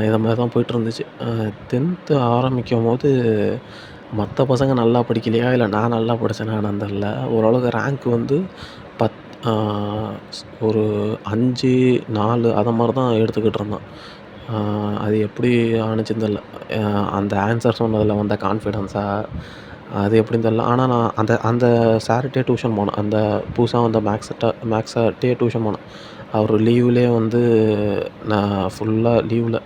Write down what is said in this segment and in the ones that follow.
இதை மாதிரி தான் போயிட்டுருந்துச்சு. 10th ஆரம்பிக்கும்போது மற்ற பசங்க நல்லா படிக்கலையா, இல்லை நான் நல்லா படித்தேனா என்னன்னு தெரில. ஓரளவுக்கு ரேங்க் வந்து பத் ஒரு 5, 4 அதை மாதிரி தான் எடுத்துக்கிட்டு இருந்தேன். அது எப்படி ஆணுச்சுன்னு தெரில. அந்த ஆன்சர் சொன்னதில் வந்த கான்ஃபிடென்ஸா அது எப்படின்னு தெரில. ஆனால் நான் அந்த அந்த சார்கிட்டயே டியூஷன் போனேன். அந்த புதுசாக வந்த மேக்ஸ் சார்கிட்டயே டியூஷன் போனேன். அவர் லீவ்லேயே வந்து நான் ஃபுல்லாக லீவில்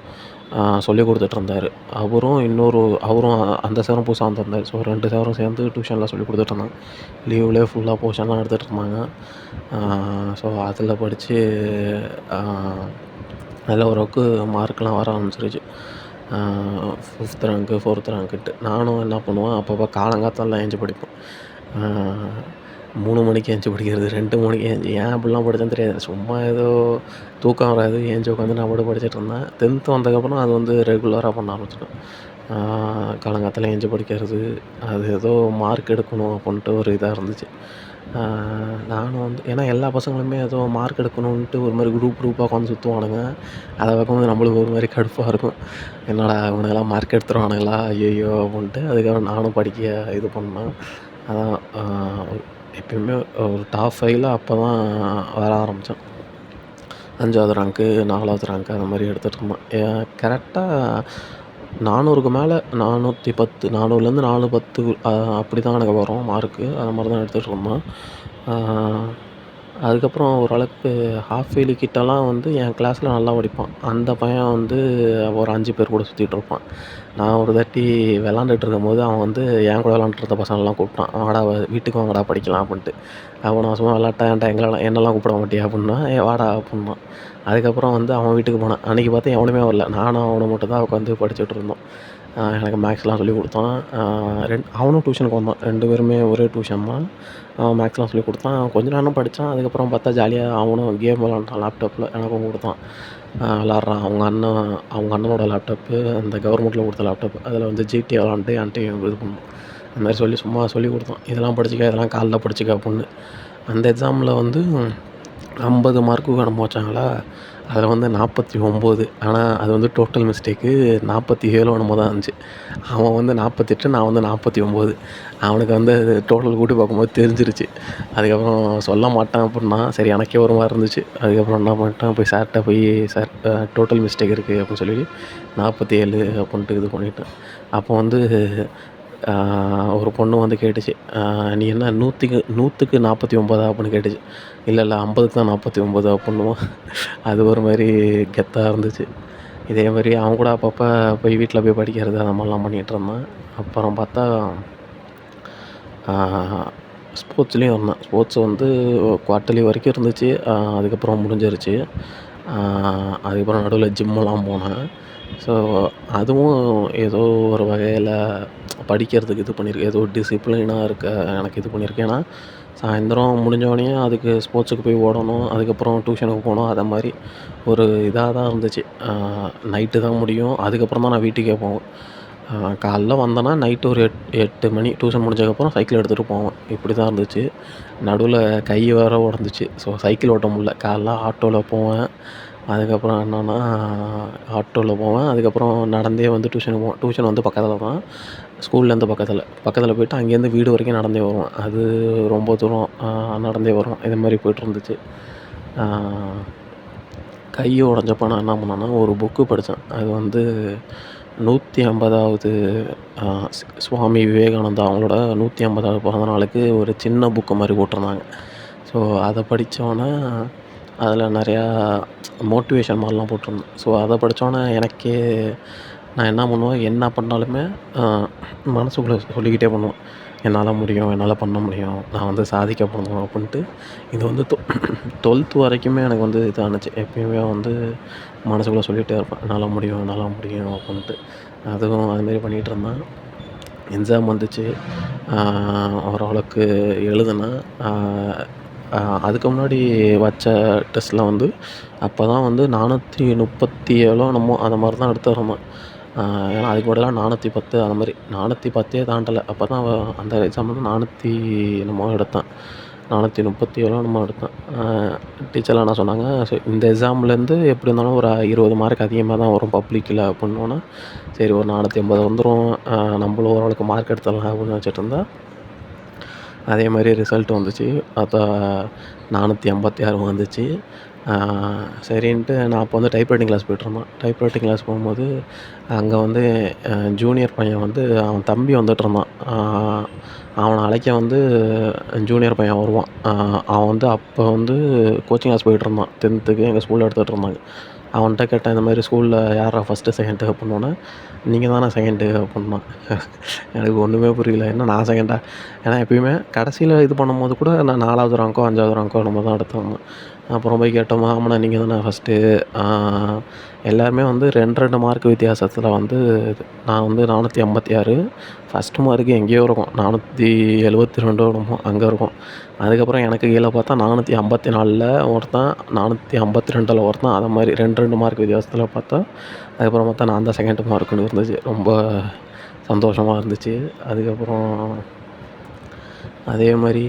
சொல்லிக் கொடுத்துட்ருந்தாரு. அவரும் அந்த சாரும் புதுசாக வந்திருந்தார். ஸோ 2 சாரும் சேர்ந்து டியூஷனில் சொல்லிக் கொடுத்துட்ருந்தாங்க. லீவ்லேயே ஃபுல்லாக போர்ஷன்லாம் எடுத்துகிட்டு இருந்தாங்க. ஸோ அதில் படித்து அதில் ஓரளவுக்கு மார்க்லாம் வர ஆரம்பிச்சிருச்சு. 5th rank 4th ரேங்க்குன்ட்டு. நானும் என்ன பண்ணுவேன், அப்பப்போ காலங்காத்தால எழுந்துச்சி படிப்பேன். 3 மணிக்கு எழுந்துச்சி படிக்கிறது, 2 மணிக்கு ஏன் அப்படிலாம் படித்தேன்னு தெரியாது. சும்மா ஏதோ தூக்கம் வராது, எழுந்துச்சி உட்காந்து நான் பாட்டுக்கு படிச்சிட்ருந்தேன். 10th வந்ததுக்கப்புறம் அது வந்து ரெகுலராக பண்ண ஆரம்பிச்சிட்டேன். காலங்காத்தால எழுந்துச்சி படிக்கிறது, அது ஏதோ மார்க் எடுக்கணும் அப்படின்ட்டு ஒரு இதாக இருந்துச்சு. நானும் வந்து ஏன்னா எல்லா பசங்களுமே ஏதோ மார்க் எடுக்கணுன்ட்டு ஒரு மாதிரி குரூப்பாக உட்காந்து சுற்றுவானுங்க. அதை பார்க்கும்போது நம்மளுக்கு ஒரு மாதிரி கடுப்பாக இருக்கும். என்னடா இவனுங்கெல்லாம் மார்க் எடுத்துருவானுங்களா ஐயையோ அப்படின்ட்டு. அதுக்கப்புறம் நானும் படிக்க இது பண்ணேன். அதான் எப்பயுமே ஒரு டாப் 5ல் அப்போ தான் வர ஆரம்பித்தேன். 5வது ரேங்க்கு 4வது ரேங்க்கு அந்த மாதிரி எடுத்துகிட்டு இருந்தேன். கரெக்டாக 400க்கு மேலே 410 400லேருந்து 410 அப்படி தான் எனக்கு வரும் மார்க்கு. அது மாதிரி தான் எடுத்துகிட்டு இருந்தேன். அதுக்கப்புறம் ஓரளவுக்கு ஹாஃப் இயர்லி கிட்டலாம் வந்து என் கிளாஸில் நல்லா படிப்பான். அந்த பையன் வந்து ஒரு 5 பேர் கூட சுற்றிட்டு இருப்பான். நான் ஒரு தாட்டி விளாண்டுட்டு இருக்கும்போது அவன் வந்து என் கூட விளாண்டுட்டு இருந்த பசங்களெலாம் கூப்பிட்டான். வாடா வீட்டுக்கு வாங்கடா படிக்கலாம் அப்படின்ட்டு. அப்போ நான் சும்மா விளாட்டேன்டா என்னெல்லாம் கூப்பிட மாட்டியா அப்படின்னா, வாடா அப்படின்னான். அதுக்கப்புறம் வந்து அவன் வீட்டுக்கு போனேன். அன்றைக்கி பார்த்து எவனுமே வரல. நானும் அவனும் மட்டும் தான் உட்காந்து படிச்சுட்டு இருந்தோம். எனக்கு மேக்ஸ்லாம் சொல்லிக் கொடுத்தான். அவனும் டியூஷனுக்கு வந்தான். 2 பேருமே ஒரே டியூஷன் தான். அவன் மேக்ஸ்லாம் சொல்லிக் கொடுத்தான். கொஞ்ச நேரம் படித்தான். அதுக்கப்புறம் பார்த்தா ஜாலியாக அவனும் கேம் விளாண்டான் லேப்டாப்பில். எனக்கும் கொடுத்தான். விளாட்றான். அவங்க அண்ணனோட லேப்டாப்பு, அந்த கவர்மெண்ட்டில் கொடுத்த லேப்டாப்பு. அதில் வந்து ஜிடி விளாண்டு என்கிட்டையும் இது பண்ணான். அந்த மாதிரி சும்மா சொல்லிக் கொடுத்தான். இதெல்லாம் படிச்சுக்க, இதெல்லாம் காலைல படிச்சுக்க அப்படின்னு. அந்த எக்ஸாமில் வந்து 50 மார்க்குக்கு என்னமோ வச்சாங்களா, அதில் வந்து 49. ஆனால் அது வந்து டோட்டல் மிஸ்டேக்கு 47 என்னமோ தான் இருந்துச்சு. அவன் வந்து 48, நான் வந்து 49. அவனுக்கு வந்து டோட்டல் கூட்டி பார்க்கும்போது தெரிஞ்சிருச்சு. அதுக்கப்புறம் சொல்ல மாட்டான் அப்படின்னா, சரி எனக்கே ஒரு மாதிரி இருந்துச்சு. அதுக்கப்புறம் என்ன பண்ணிட்டேன், போய் சார்கிட்ட போய் சார் டோட்டல் மிஸ்டேக் இருக்குது அப்படின்னு சொல்லி 47 அப்படின்ட்டு இது பண்ணிட்டேன். அப்போ வந்து ஒரு பொண்ணு வந்து கேட்டுச்சு, நீ என்ன 100க்கு 49 அப்படின்னு கேட்டுச்சு. இல்லை 50க்கு தான் 49 அப்படின்னுவோம். அது ஒரு மாதிரி கெத்தாக இருந்துச்சு. இதே மாதிரி அவன் கூட அப்பப்போ போய் வீட்டில் போய் படிக்கிறது அந்த மாதிரிலாம் பண்ணிகிட்டு இருந்தேன். அப்புறம் பார்த்தா ஸ்போர்ட்ஸ்லேயும் இருந்தேன். ஸ்போர்ட்ஸ் வந்து குவார்ட்டர்லி வரைக்கும் இருந்துச்சு. அதுக்கப்புறம் முடிஞ்சிருச்சு. அதுக்கப்புறம் நடுவில் ஜிம்மெல்லாம் போனேன். ஸோ அதுவும் ஏதோ ஒரு வகையில் படிக்கிறதுக்கு இது பண்ணியிருக்கு. ஏதோ டிசிப்ளினாக இருக்க எனக்கு இது பண்ணியிருக்கு. ஏன்னா சாயந்தரம் முடிஞ்சோடனே அதுக்கு ஸ்போர்ட்ஸுக்கு போய் ஓடணும். அதுக்கப்புறம் டியூஷனுக்கு போகணும். அதை மாதிரி ஒரு இதாக தான் இருந்துச்சு. நைட்டு தான் முடியும். அதுக்கப்புறம் தான் நான் வீட்டுக்கே போவேன். காலைல வந்தேன்னா நைட்டு ஒரு 8 மணி டியூஷன் முடிஞ்சதுக்கப்புறம் சைக்கிள் எடுத்துகிட்டு போவேன். இப்படி தான் இருந்துச்சு. நடுவில் கை வேற உடஞ்சிச்சு. ஸோ சைக்கிள் ஓட்ட முடியல. காலைல ஆட்டோவில் போவேன். அதுக்கப்புறம் என்னென்னா ஆட்டோவில் போவேன். அதுக்கப்புறம் நடந்தே வந்து டியூஷனுக்கு போவேன். டியூஷன் வந்து பக்கத்தில் தான். ஸ்கூல்லேருந்து பக்கத்தில் போய்ட்டு அங்கேருந்து வீடு வரைக்கும் நடந்தே வருவேன். அது ரொம்ப தூரம் நடந்தே வருவேன். இது மாதிரி போய்ட்டுருந்துச்சு. கை உடஞ்சப்போ நான் என்ன பண்ணேன்னா, ஒரு புக்கு படித்தேன். அது வந்து 150வது சுவாமி விவேகானந்தா அவங்களோட 150வது பிறந்த நாளுக்கு ஒரு சின்ன புக்கு மாதிரி போட்டிருந்தாங்க. ஸோ அதை படித்தோன்னே அதில் நிறையா மோட்டிவேஷன் மாதிரிலாம் போட்டிருந்தேன். ஸோ அதை படித்தோன்னே எனக்கே நான் என்ன பண்ணுவேன், என்ன பண்ணாலுமே மனசுக்குள்ளே சொல்லிக்கிட்டே பண்ணுவேன், என்னால் முடியும், என்னால் பண்ண முடியும், நான் வந்து சாதிக்க போகணும் அப்படின்ட்டு. இது வந்து 12th வரைக்குமே எனக்கு வந்து இதானுச்சு. எப்பயுமே வந்து மனசுக்குள்ளே சொல்லிகிட்டே இருப்பேன், என்னால் முடியும், என்னால் முடியும் அப்படின்ட்டு. அதுவும் அதுமாரி பண்ணிகிட்டு இருந்தேன். எக்ஸாம் வந்துச்சு. ஓரளவுக்கு எழுதினேன். அதுக்கு முன்னாடி வச்ச டெஸ்ட்டில் வந்து அப்போ தான் வந்து 437 என்னமோ அந்த மாதிரி தான் எடுத்துருந்தேன். ஏன்னா அதுக்கு முன்னாடிலாம் 410 அந்த மாதிரி 410 தாண்டலை. அப்போ தான் அந்த எக்ஸாம் வந்து 400 என்னமோ எடுத்தேன். 437 என்னமோ எடுத்தேன். டீச்சர்லாம் என்ன சொன்னாங்க, இந்த எக்ஸாம்லேருந்து எப்படி இருந்தாலும் ஒரு 20 மார்க் அதிகமாக தான் வரும் பப்ளிக்கில் அப்படின்னோன்னே, சரி ஒரு 480 வந்துடும், நம்மளும் ஓரளவுக்கு மார்க் எடுத்துடலாம் அப்படின்னு வச்சுட்டு இருந்தேன். அதே மாதிரி ரிசல்ட் வந்துச்சு. பார்த்தா 486 வந்துச்சு. சரின்ட்டு நான் அப்போ வந்து டைப் ரைட்டிங் கிளாஸ் போயிட்டுருந்தேன். டைப் ரைட்டிங் கிளாஸ் போகும்போது அங்கே வந்து ஜூனியர் பையன் வந்து அவன் தம்பி வந்துட்டுருந்தான். அவனை அழைக்க வந்து ஜூனியர் பையன் வருவான். அவன் வந்து அப்போ வந்து கோச்சிங் கிளாஸ் போயிட்டுருந்தான். 10த்துக்கு எங்கள் ஸ்கூலில் எடுத்துகிட்ருந்தாங்க. அவன்கிட்ட கேட்டேன், இந்த மாதிரி ஸ்கூலில் யார்ரா ஃபஸ்ட்டு செகண்டு அப்படின்னோன்னே, நீங்கள் தானே செகண்டு அப்படின்னான். எனக்கு ஒன்றுமே புரியல. என்ன நான் செகண்டா? ஏன்னா எப்பயுமே கடைசியில் இது பண்ணும்போது கூட நான் 4வது ரேங்க்கோ 5வது ரேங்க்கோ என்னமோ தான் எடுத்திருந்தேன். அப்புறம் போய் கேட்டோமா, ஆமாண்ணா நீங்கள் தானே ஃபஸ்ட்டு. எல்லாருமே வந்து 2 மார்க் வித்தியாசத்தில் வந்து நான் வந்து 486, ஃபஸ்ட்டு மார்க்கு எங்கேயோ இருக்கும் 472 என்னமோ அங்கே இருக்கும். அதுக்கப்புறம் எனக்கு கீழே பார்த்தா 454ல் ஒருத்தன், 452ல் ஒருத்தன், அதை மாதிரி 2 மார்க் வித்தியாசத்தில் பார்த்தா அதுக்கப்புறம் பார்த்தா நான் தான் செகண்ட் மார்க்குன்னு இருந்துச்சு. ரொம்ப சந்தோஷமாக இருந்துச்சு. அதுக்கப்புறம் அதே மாதிரி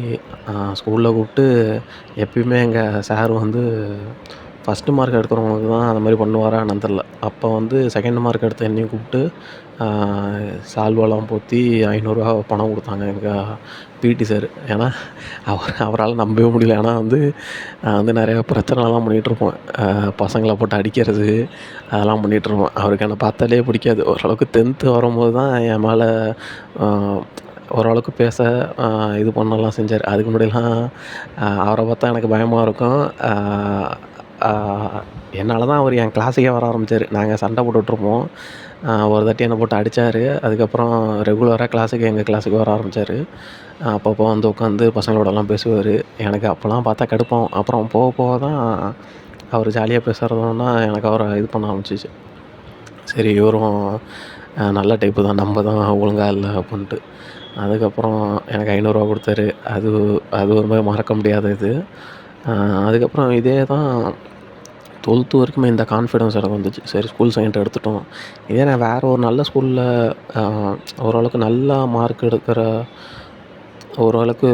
ஸ்கூலில் கூப்பிட்டு எப்பயுமே எங்கள் சார் வந்து ஃபஸ்ட்டு மார்க் எடுக்கிறவங்களுக்கு தான் அந்த மாதிரி பண்ணுவாரா என்னன்னு தெரில. அப்போ வந்து செகண்ட் மார்க் எடுத்த என்னையும் கூப்பிட்டு சால்வாலாம் போற்றி ரூ. 500 பணம் கொடுத்தாங்க எங்கள் பிடி சார். ஏன்னா அவரால் நம்பவே முடியல. ஏன்னா வந்து நான் வந்து நிறையா பிரச்சனைலாம் பண்ணிகிட்ருப்பேன். பசங்களை போட்டு அடிக்கிறது அதெல்லாம் பண்ணிகிட்ருப்பேன். அவருக்கு என்னை பார்த்தாலே பிடிக்காது. ஓரளவுக்கு 10th வரும்போது தான் என் மேலே ஓரளவுக்கு பேச இது பண்ணலாம் செஞ்சார். அதுக்கு முன்னாடிலாம் அவரை பார்த்தா எனக்கு பயமாக இருக்கும். என்னால் தான் அவர் என் கிளாஸுக்கே வர ஆரம்பித்தார். நாங்கள் சண்டை போட்டுட்ருப்போம். ஒரு தாட்டி என்னை போட்டு அடித்தார். அதுக்கப்புறம் ரெகுலராக கிளாஸுக்கு எங்கள் கிளாஸுக்கு வர ஆரம்பித்தார். அப்பப்போ வந்து உட்காந்து பசங்களோடலாம் பேசுவார். எனக்கு அப்போலாம் பார்த்தா கடுப்பாகும். அப்புறம் போக போக தான் அவர் ஜாலியாக பேசுகிறதுன்னா எனக்கு அவரை இது பண்ண ஆரம்பிச்சிச்சு. சரி இவரும் நல்ல டைப்பு தான், நம்ம தான் ஒழுங்காக இல்லை அப்படின்ட்டு. அதுக்கப்புறம் எனக்கு ரூ. 500 கொடுத்தாரு. அது ஒரு மாதிரி மறக்க முடியாத இது. அதுக்கப்புறம் இதே தான் 12th வரைக்குமே இந்த கான்ஃபிடன்ஸ் எனக்கு வந்துச்சு. சரி ஸ்கூல் செகண்ட் எடுத்துட்டோம். இதே நான் வேறு ஒரு நல்ல ஸ்கூலில் ஓரளவுக்கு நல்லா மார்க் எடுக்கிற ஓரளவுக்கு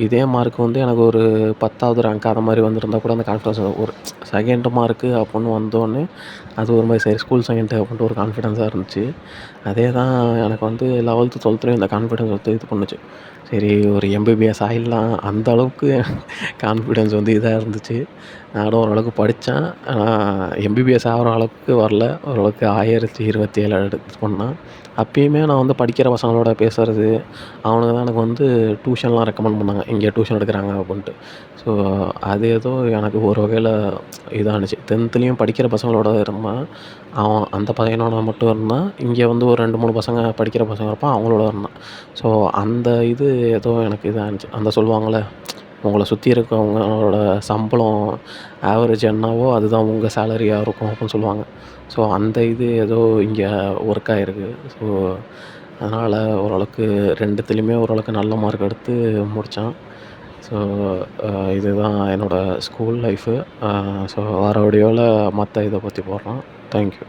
இதே மார்க் வந்து எனக்கு ஒரு 10வது ரேங்க் அது மாதிரி வந்திருந்தா கூட அந்த கான்ஃபிடன்ஸ் ஒரு செகண்ட் மார்க்கு அப்புடின்னு வந்தோடனே அது ஒரு மாதிரி சரி ஸ்கூல் செகண்டு அப்படின்ட்டு ஒரு கான்ஃபிடன்ஸாக இருந்துச்சு. அதே தான் எனக்கு வந்து 11th 12thலையும் இந்த கான்ஃபிடன்ஸ் வந்து இது பண்ணுச்சு. சரி ஒரு எம்பிபிஎஸ் ஆகிடலாம் அந்த அளவுக்கு கான்ஃபிடன்ஸ் வந்து இதாக இருந்துச்சு. நானும் ஓரளவுக்கு படித்தேன். ஆனால் எம்பிபிஎஸ் ஆகிற அளவுக்கு வரல. ஓரளவுக்கு 1027 இது பண்ணேன். அப்பயுமே நான் வந்து படிக்கிற பசங்களோட பேசுகிறது அவனுங்க தான் எனக்கு வந்து டியூஷன்லாம் ரெக்கமெண்ட் பண்ணாங்க. இங்கே டியூஷன் எடுக்கிறாங்க அப்படின்ட்டு. ஸோ அது ஏதோ எனக்கு ஒரு வகையில் இதானுச்சு. 10த்லேயும் படிக்கிற பசங்களோட இருந்தான். அவன் அந்த பையனோட மட்டும் இருந்தான். இங்கே வந்து ஒரு 2 3 பசங்க படிக்கிற பசங்க இருப்பான், அவங்களோட இருந்தான். ஸோ அந்த இது ஏதோ எனக்கு இதாக இருந்துச்சு. அந்த சொல்லுவாங்கள்ல, உங்களை சுற்றி இருக்கவங்களோட சம்பளம் ஆவரேஜ் என்னவோ அதுதான் உங்கள் சேலரியாக இருக்கும் அப்படின்னு சொல்லுவாங்க. ஸோ அந்த இது ஏதோ இங்கே ஒர்க் ஆகிருக்கு. ஸோ அதனால் ஓரளவுக்கு 2த்துலேயுமே ஓரளவுக்கு நல்ல மார்க் எடுத்து முடித்தான். ஸோ இதுதான் என்னோடய ஸ்கூல் லைஃபு. ஸோ வர வீடியோவில் மற்ற இதை பற்றி போடுறேன். தேங்க்யூ.